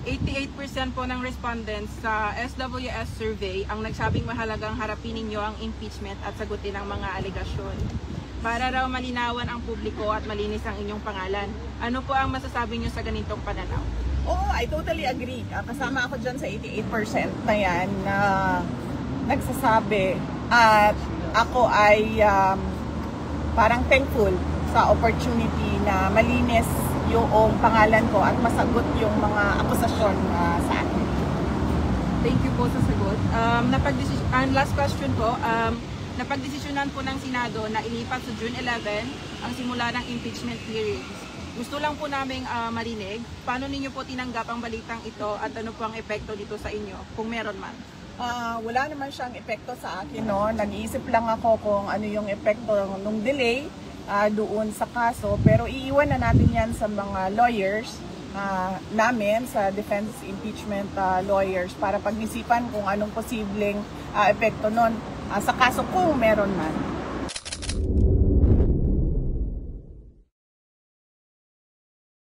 88% po ng respondents sa SWS survey ang nagsabing mahalagang harapin ninyo ang impeachment at sagutin ang mga alegasyon. Para raw malinawan ang publiko at malinis ang inyong pangalan. Ano po ang masasabi nyo sa ganitong pananaw? Oo, I totally agree. Kasama ako dyan sa 88% na yan na nagsasabi. At ako ay parang thankful sa opportunity na malinis yung pangalan ko at masagot yung mga akusasyon sa akin. Thank you po sa sagot. Last question po, napagdesisyonan po ng Senado na ilipat sa June 11 ang simula ng impeachment hearings. Gusto lang po naming marinig, paano ninyo po tinanggap ang balitang ito at ano po ang epekto dito sa inyo, kung meron man? Wala naman siyang epekto sa akin, no? Nag-iisip lang ako kung ano yung epekto ng delay doon sa kaso, pero iiwan na natin yan sa mga lawyers namin, sa defense impeachment lawyers, para pag-isipan kung anong posibleng epekto nun sa kaso kung meron man.